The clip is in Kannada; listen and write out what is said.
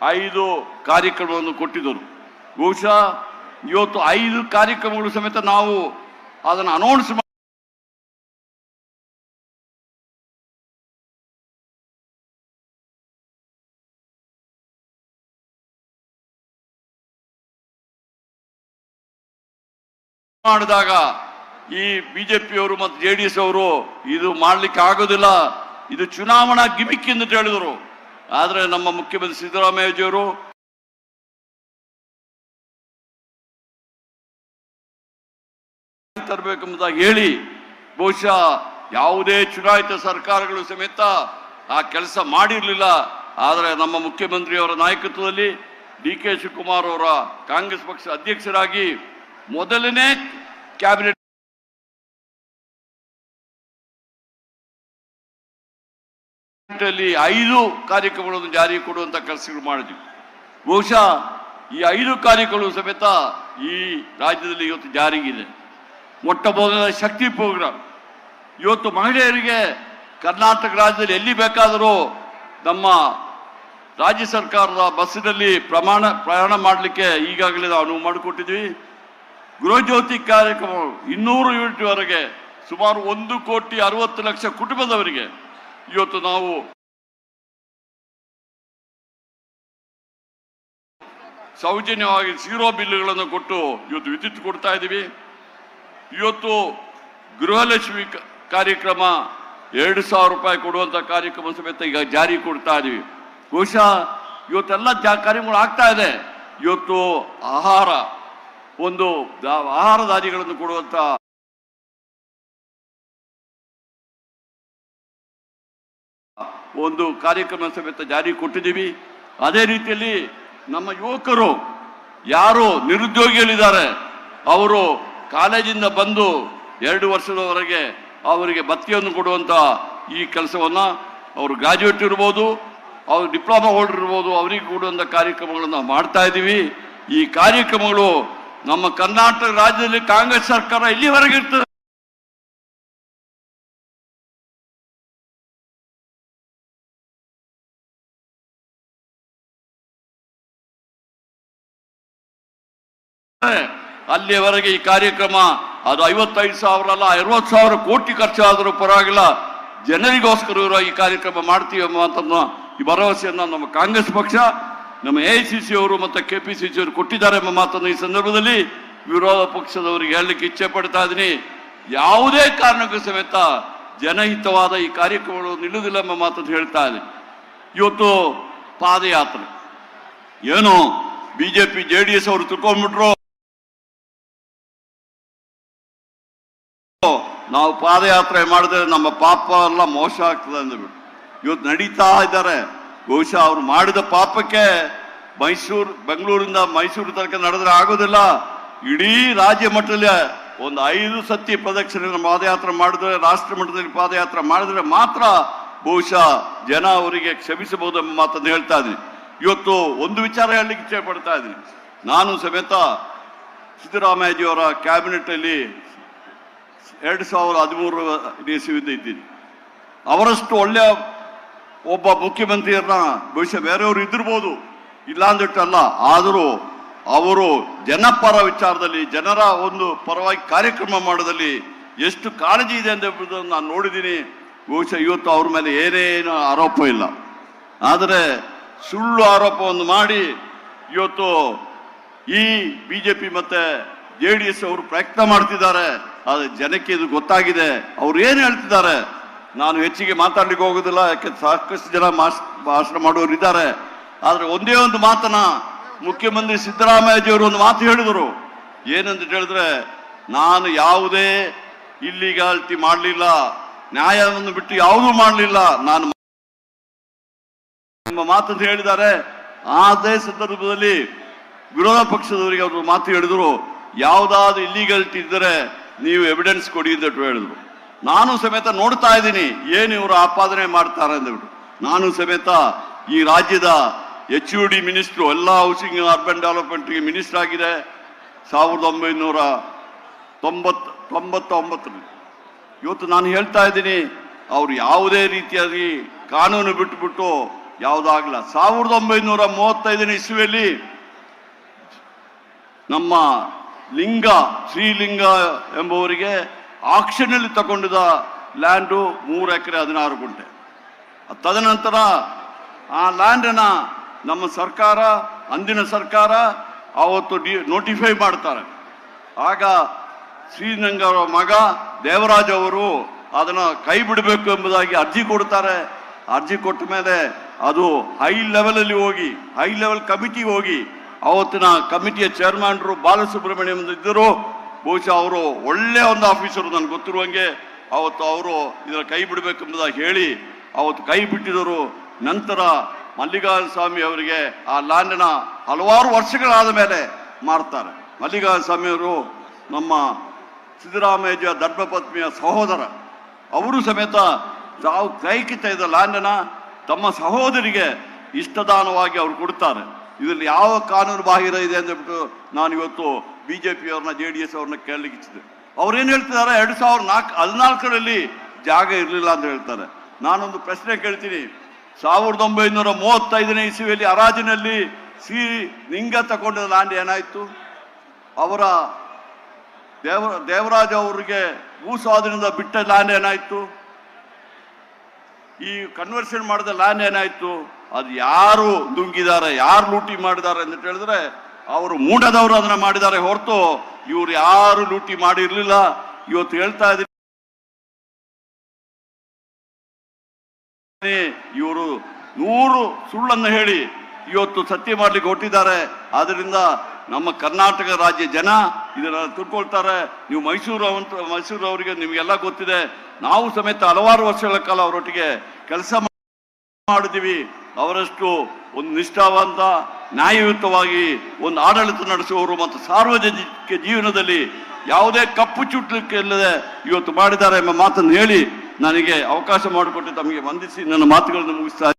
5 ಕಾರ್ಯಕ್ರಮವನ್ನು ಕೊಟ್ಟಿದ್ದರು. ಬಹುಶಃ ಇವತ್ತು 5 ಕಾರ್ಯಕ್ರಮಗಳು ಸಮೇತ ನಾವು ಅದನ್ನು ಅನೌನ್ಸ್ ಮಾಡಿದಾಗ ಈ ಬಿಜೆಪಿಯವರು ಮತ್ತು JDS ಅವರು ಇದು ಮಾಡಲಿಕ್ಕೆ ಆಗೋದಿಲ್ಲ, ಇದು ಚುನಾವಣಾ ಗಿಮಿಕ್ ಎಂದು ಹೇಳಿದರು. ಆದರೆ ನಮ್ಮ ಮುಖ್ಯಮಂತ್ರಿ ಸಿದ್ದರಾಮಯ್ಯಜಿಯವರು ತರಬೇಕೆಂಬುದಾಗಿ ಹೇಳಿ ಬಹುಶಃ ಯಾವುದೇ ಚುನಾಯಿತ ಸರ್ಕಾರಗಳು ಸಮೇತ ಆ ಕೆಲಸ ಮಾಡಿರಲಿಲ್ಲ. ಆದರೆ ನಮ್ಮ ಮುಖ್ಯಮಂತ್ರಿಯವರ ನಾಯಕತ್ವದಲ್ಲಿ DK ಶಿವಕುಮಾರ್ ಅವರ ಕಾಂಗ್ರೆಸ್ ಪಕ್ಷ ಅಧ್ಯಕ್ಷರಾಗಿ ಮೊದಲನೇ ಕ್ಯಾಬಿನೆಟ್ 5 ಕಾರ್ಯಕ್ರಮಗಳನ್ನು ಜಾರಿ ಕೊಡುವಂತ ಕೆಲಸಗಳು ಮಾಡಿದ್ವಿ. ಬಹುಶಃ ಈ 5 ಕಾರ್ಯಕ್ರಮಗಳು ಸಮೇತ ಈ ರಾಜ್ಯದಲ್ಲಿ ಇವತ್ತು ಜಾರಿಗಿದೆ. ಮೊಟ್ಟ ಮೊದಲ ಶಕ್ತಿ ಪ್ರೋಗ್ರಾಮ್ ಇವತ್ತು ಮಹಿಳೆಯರಿಗೆ ಕರ್ನಾಟಕ ರಾಜ್ಯದಲ್ಲಿ ಎಲ್ಲಿ ಬೇಕಾದರೂ ನಮ್ಮ ರಾಜ್ಯ ಸರ್ಕಾರದ ಬಸ್ಸಿನಲ್ಲಿ ಪ್ರಯಾಣ ಮಾಡಲಿಕ್ಕೆ ಈಗಾಗಲೇ ನಾವು ಅನುವು ಮಾಡಿಕೊಟ್ಟಿದ್ವಿ. ಗೃಹಜ್ಯೋತಿ ಕಾರ್ಯಕ್ರಮ 200 ಯೂನಿಟ್ ವರೆಗೆ ಸುಮಾರು 1,60,00,000 ಕುಟುಂಬದವರಿಗೆ ಇವತ್ತು ನಾವು ಸೌಜನ್ಯವಾಗಿ 0 ಬಿಲ್ಗಳನ್ನು ಕೊಟ್ಟು ಇವತ್ತು ವಿದ್ಯುತ್ ಕೊಡ್ತಾ ಇದ್ದೀವಿ. ಇವತ್ತು ಗೃಹಲಕ್ಷ್ಮಿ ಕಾರ್ಯಕ್ರಮ 2,000 ರೂಪಾಯಿ ಕೊಡುವಂತ ಕಾರ್ಯಕ್ರಮ ಸಮೇತ ಈಗ ಜಾರಿ ಕೊಡ್ತಾ ಇದೀವಿ. ಬಹುಶಃ ಇವತ್ತೆಲ್ಲ ಕಾರ್ಯಕ್ರಮಗಳು ಆಗ್ತಾ ಇದೆ. ಇವತ್ತು ಆಹಾರಧಾನ್ಯಗಳನ್ನು ಕೊಡುವಂತ ಒಂದು ಕಾರ್ಯಕ್ರಮ ಸಮೇತ ಜಾರಿ ಕೊಟ್ಟಿದ್ದೀವಿ. ಅದೇ ರೀತಿಯಲ್ಲಿ ನಮ್ಮ ಯುವಕರು ಯಾರು ನಿರುದ್ಯೋಗಿಗಳಿದ್ದಾರೆ ಅವರು ಕಾಲೇಜಿಂದ ಬಂದು 2 ವರ್ಷದವರೆಗೆ ಅವರಿಗೆ ಭತ್ಯೆಯನ್ನು ಕೊಡುವಂತ ಈ ಕೆಲಸವನ್ನ ಅವರು ಗ್ರಾಜ್ಯುಯೇಟ್ ಇರ್ಬೋದು, ಅವರು ಡಿಪ್ಲೊಮಾ ಹೋಲ್ಡರ್ ಇರ್ಬೋದು, ಅವರಿಗೆ ಕೊಡುವಂತ ಕಾರ್ಯಕ್ರಮಗಳನ್ನು ನಾವು ಮಾಡ್ತಾ ಇದ್ದೀವಿ. ಈ ಕಾರ್ಯಕ್ರಮಗಳು ನಮ್ಮ ಕರ್ನಾಟಕ ರಾಜ್ಯದಲ್ಲಿ ಕಾಂಗ್ರೆಸ್ ಸರ್ಕಾರ ಇಲ್ಲಿವರೆಗೆ ಇರ್ತದೆ. ಅಲ್ಲಿಯವರೆಗೆ ಈ ಕಾರ್ಯಕ್ರಮ ಅದು 55,000 ಅಲ್ಲ 60,000 ಕೋಟಿ ಖರ್ಚಾದರೂ ಪರವಾಗಿಲ್ಲ, ಜನರಿಗೋಸ್ಕರ ಈ ಕಾರ್ಯಕ್ರಮ ಮಾಡ್ತೀವಿ ಎಂಬ ಈ ಭರವಸೆಯನ್ನು ನಮ್ಮ ಕಾಂಗ್ರೆಸ್ ಪಕ್ಷ, ನಮ್ಮ AICC ಅವರು ಮತ್ತು KPCC ಅವರು ಕೊಟ್ಟಿದ್ದಾರೆ ಎಂಬ ಮಾತನ್ನು ಈ ಸಂದರ್ಭದಲ್ಲಿ ವಿರೋಧ ಪಕ್ಷದವರಿಗೆ ಹೇಳಲಿಕ್ಕೆ ಇಚ್ಛೆ ಪಡ್ತಾ ಇದ್ದೀನಿ. ಯಾವುದೇ ಕಾರಣಕ್ಕೂ ಸಮೇತ ಜನಹಿತವಾದ ಈ ಕಾರ್ಯಕ್ರಮಗಳು ನಿಲ್ಲುವುದಿಲ್ಲ ಎಂಬ ಮಾತನ್ನು ಹೇಳ್ತಾ ಇದ್ದೀನಿ. ಇವತ್ತು ಪಾದಯಾತ್ರೆ ಏನು ಬಿಜೆಪಿ JDS ಅವರು ತಿಳ್ಕೊಂಡ್ಬಿಟ್ರು, ನಾವು ಪಾದಯಾತ್ರೆ ಮಾಡಿದ್ರೆ ನಮ್ಮ ಪಾಪ ಎಲ್ಲ ಮೋಸ ಆಗ್ತದೆ ಅಂದ್ಬಿಟ್ಟು ಇವತ್ತು ನಡೀತಾ ಇದ್ದಾರೆ. ಬಹುಶಃ ಅವ್ರು ಮಾಡಿದ ಪಾಪಕ್ಕೆ ಬೆಂಗಳೂರಿಂದ ಮೈಸೂರು ತನಕ ನಡೆದ್ರೆ ಆಗೋದಿಲ್ಲ. ಇಡೀ ರಾಜ್ಯ ಮಟ್ಟದಲ್ಲಿ ಒಂದು 5 ಸತಿ ಪ್ರದಕ್ಷಿಣೆ ಪಾದಯಾತ್ರೆ ಮಾಡಿದ್ರೆ, ರಾಷ್ಟ್ರ ಮಟ್ಟದಲ್ಲಿ ಪಾದಯಾತ್ರೆ ಮಾಡಿದ್ರೆ ಮಾತ್ರ ಬಹುಶಃ ಜನ ಅವರಿಗೆ ಕ್ಷಮಿಸಬಹುದು ಎಂಬ ಮಾತನ್ನು ಹೇಳ್ತಾ ಇದ್ದೀನಿ. ಇವತ್ತು ಒಂದು ವಿಚಾರ ಹೇಳಲಿಕ್ಕೆ ಇಚ್ಛೆ ಪಡ್ತಾ ಇದ್ದೀನಿ. ನಾನು ಸಮೇತ ಸಿದ್ದರಾಮಯ್ಯಜಿಯವರ ಕ್ಯಾಬಿನೆಟ್ ಅಲ್ಲಿ 2013 ಇಸ್ವಿಯಿಂದ ಇದ್ದೀನಿ. ಅವರಷ್ಟು ಒಳ್ಳೆಯ ಒಬ್ಬ ಮುಖ್ಯಮಂತ್ರಿಯನ್ನ ಬಹುಶಃ ಬೇರೆಯವರು ಇದ್ದಿರ್ಬೋದು, ಇಲ್ಲ ಅಂದಿಟ್ಟಲ್ಲ. ಆದರೂ ಅವರು ಜನಪರ ವಿಚಾರದಲ್ಲಿ, ಜನರ ಒಂದು ಪರವಾಗಿ ಕಾರ್ಯಕ್ರಮ ಮಾಡೋದಲ್ಲಿ ಎಷ್ಟು ಕಾಳಜಿ ಇದೆ ಎಂಬುದನ್ನು ನಾನು ನೋಡಿದ್ದೀನಿ. ಬಹುಶಃ ಇವತ್ತು ಅವ್ರ ಮೇಲೆ ಏನೇನು ಆರೋಪ ಇಲ್ಲ, ಆದರೆ ಸುಳ್ಳು ಆರೋಪವನ್ನು ಮಾಡಿ ಇವತ್ತು ಈ ಬಿಜೆಪಿ ಮತ್ತೆ JDS ಅವರು ಪ್ರಯತ್ನ ಮಾಡ್ತಿದ್ದಾರೆ. ಆದರೆ ಜನಕ್ಕೆ ಇದು ಗೊತ್ತಾಗಿದೆ. ಅವ್ರು ಏನು ಹೇಳ್ತಿದ್ದಾರೆ ನಾನು ಹೆಚ್ಚಿಗೆ ಮಾತಾಡ್ಲಿಕ್ಕೆ ಹೋಗೋದಿಲ್ಲ, ಯಾಕೆ ಸಾಕಷ್ಟು ಜನ ಭಾಷಣ ಮಾಡೋರು ಇದ್ದಾರೆ. ಆದರೆ ಒಂದೇ ಒಂದು ಮಾತನ್ನ ಮುಖ್ಯಮಂತ್ರಿ ಸಿದ್ದರಾಮಯ್ಯಜಿಯವರು ಒಂದು ಮಾತು ಹೇಳಿದರು. ಏನಂತ ಹೇಳಿದ್ರೆ, ನಾನು ಯಾವುದೇ ಇಲ್ಲಿಗಾಲಿಟಿ ಮಾಡಲಿಲ್ಲ, ನ್ಯಾಯವನ್ನು ಬಿಟ್ಟು ಯಾವುದೂ ಮಾಡಲಿಲ್ಲ ನಾನು ಎಂಬ ಮಾತನ್ನು ಹೇಳಿದ್ದಾರೆ. ಅದೇ ಸಂದರ್ಭದಲ್ಲಿ ವಿರೋಧ ಪಕ್ಷದವರಿಗೆ ಅವರು ಮಾತು ಹೇಳಿದರು, ಯಾವುದಾದ್ರು ಇಲ್ಲಿಗಾಲಿಟಿ ಇದ್ದರೆ ನೀವು ಎವಿಡೆನ್ಸ್ ಕೊಡಿ ಅಂತ ಹೇಳಿದ್ರು. ನಾನು ಸಮೇತ ನೋಡ್ತಾ ಇದ್ದೀನಿ ಏನು ಇವರು ಆಪಾದನೆ ಮಾಡ್ತಾರೆ ಅಂದ್ಬಿಟ್ಟು. ನಾನು ಸಮೇತ ಈ ರಾಜ್ಯದ HUD ಮಿನಿಸ್ಟ್ರು, ಎಲ್ಲ ಹೌಸಿಂಗ್ ಅರ್ಬನ್ ಡೆವಲಪ್ಮೆಂಟ್ಗೆ ಮಿನಿಸ್ಟರ್ ಆಗಿದೆ 1999. ಇವತ್ತು ನಾನು ಹೇಳ್ತಾ ಇದ್ದೀನಿ, ಅವರು ಯಾವುದೇ ರೀತಿಯಾಗಿ ಕಾನೂನು ಬಿಟ್ಟುಬಿಟ್ಟು ಯಾವುದಾಗಲ್ಲ. 1935 ಇಸ್ವಿಯಲ್ಲಿ ನಮ್ಮ ಶ್ರೀಲಿಂಗ ಎಂಬುವರಿಗೆ ಆಕ್ಷನ್ನಲ್ಲಿ ತಗೊಂಡಿದ್ದ ಲ್ಯಾಂಡು 3 ಎಕರೆ 16 ಗುಂಟೆ. ತದನಂತರ ಆ ಲ್ಯಾಂಡನ್ನ ನಮ್ಮ ಸರ್ಕಾರ, ಅಂದಿನ ಸರ್ಕಾರ ಅವತ್ತು ನೋಟಿಫೈ ಮಾಡ್ತಾರೆ. ಆಗ ಶ್ರೀಲಿಂಗ ಅವರ ಮಗ ದೇವರಾಜ್ ಅವರು ಅದನ್ನ ಕೈ ಬಿಡಬೇಕು ಎಂಬುದಾಗಿ ಅರ್ಜಿ ಕೊಡ್ತಾರೆ. ಅರ್ಜಿ ಕೊಟ್ಟ ಮೇಲೆ ಅದು ಹೈ ಲೆವೆಲ್ ಕಮಿಟಿ ಹೋಗಿ ಅವತ್ತಿನ ಕಮಿಟಿಯ ಚೇರ್ಮನ್ರು ಬಾಲಸುಬ್ರಹ್ಮಣ್ಯಂ ಇದ್ದರು. ಬಹುಶಃ ಅವರು ಒಳ್ಳೆ ಒಂದು ಆಫೀಸರು, ನನಗೆ ಗೊತ್ತಿರುವಂಗೆ. ಅವತ್ತು ಅವರು ಇದರ ಕೈ ಬಿಡಬೇಕೆಂಬುದಾಗಿ ಹೇಳಿ ಅವತ್ತು ಕೈ ಬಿಟ್ಟಿದರು. ನಂತರ ಮಲ್ಲಿಕಾರ್ಜುನ ಸ್ವಾಮಿ ಅವರಿಗೆ ಆ ಲ್ಯಾಂಡನ್ನ ಹಲವಾರು ವರ್ಷಗಳಾದ ಮೇಲೆ ಮಾರ್ತಾರೆ. ಮಲ್ಲಿಕಾರ್ಜುನ ಸ್ವಾಮಿಯವರು ನಮ್ಮ ಸಿದ್ದರಾಮಯ್ಯ ಧರ್ಮಪತ್ನಿಯ ಸಹೋದರ. ಅವರು ಸಮೇತ ತಾವು ಕೈಕಿತ್ತ ಇದ್ದ ಲ್ಯಾಂಡನ್ನ ತಮ್ಮ ಸಹೋದರಿಗೆ ಇಷ್ಟದಾನವಾಗಿ ಅವರು ಕೊಡ್ತಾರೆ. ಇದರಲ್ಲಿ ಯಾವ ಕಾನೂನು ಬಾಹಿರ ಇದೆ ಅಂದ್ಬಿಟ್ಟು ನಾನು ಇವತ್ತು ಬಿಜೆಪಿಯವ್ರನ್ನ JDS ಅವ್ರನ್ನ ಕೇಳಲಿಕ್ಕೆ ಇಚ್ಛಿದೆ. ಅವ್ರೇನು ಹೇಳ್ತಿದ್ದಾರೆ, 2014ರಲ್ಲಿ ಜಾಗ ಇರಲಿಲ್ಲ ಅಂತ ಹೇಳ್ತಾರೆ. ನಾನೊಂದು ಪ್ರಶ್ನೆ ಕೇಳ್ತೀನಿ. 1935ನೇ ಇಸ್ವಿಯಲ್ಲಿ ಹರಾಜಿನಲ್ಲಿ ಶ್ರೀಲಿಂಗ ತಗೊಂಡ ಲ್ಯಾಂಡ್ ಏನಾಯ್ತು? ಅವರ ದೇವರಾಜ ಅವರಿಗೆ ಭೂ ಸ್ವಾಧೀನದ ಬಿಟ್ಟ ಲ್ಯಾಂಡ್ ಏನಾಯ್ತು? ಈ ಕನ್ವರ್ಷನ್ ಮಾಡಿದ ಲ್ಯಾಂಡ್ ಏನಾಯ್ತು? ಅದು ಯಾರು ನುಂಗಿದ್ದಾರೆ, ಯಾರು ಲೂಟಿ ಮಾಡಿದ್ದಾರೆ ಅಂತ ಹೇಳಿದ್ರೆ ಅವರು ಮೂಢದವರು ಅದನ್ನ ಮಾಡಿದ್ದಾರೆ ಹೊರತು ಇವರು ಯಾರು ಲೂಟಿ ಮಾಡಿರ್ಲಿಲ್ಲ. ಇವತ್ತು ಹೇಳ್ತಾ ಇದ್ದೀನಿ, ಇವರು 100 ಸುಳ್ಳನ್ನು ಹೇಳಿ ಇವತ್ತು ಸತ್ಯ ಮಾಡ್ಲಿಕ್ಕೆ ಹೊರಟಿದ್ದಾರೆ. ಆದ್ರಿಂದ ನಮ್ಮ ಕರ್ನಾಟಕ ರಾಜ್ಯ ಜನ ಇದನ್ನ ತಿಳ್ಕೊಳ್ತಾರೆ. ನೀವು ಮೈಸೂರು ಅವರಿಗೆ ನಿಮಗೆಲ್ಲ ಗೊತ್ತಿದೆ. ನಾವು ಸಮೇತ ಹಲವಾರು ವರ್ಷಗಳ ಕಾಲ ಅವರೊಟ್ಟಿಗೆ ಕೆಲಸ ಮಾಡಿದ್ದೀವಿ. ಅವರಷ್ಟು ಒಂದು ನಿಷ್ಠಾವಂತ, ನ್ಯಾಯಯುತವಾಗಿ ಒಂದು ಆಡಳಿತ ನಡೆಸುವವರು ಮತ್ತು ಸಾರ್ವಜನಿಕ ಜೀವನದಲ್ಲಿ ಯಾವುದೇ ಕಪ್ಪು ಚುಟ್ಟಲಿಕ್ಕೆ ಇಲ್ಲದೆ ಇವತ್ತು ಮಾಡಿದ್ದಾರೆ ಎಂಬ ಮಾತನ್ನು ಹೇಳಿ ನನಗೆ ಅವಕಾಶ ಮಾಡಿಕೊಟ್ಟು ತಮಗೆ ವಂದಿಸಿ ನನ್ನ ಮಾತುಗಳನ್ನು ಮುಗಿಸ್ತಾ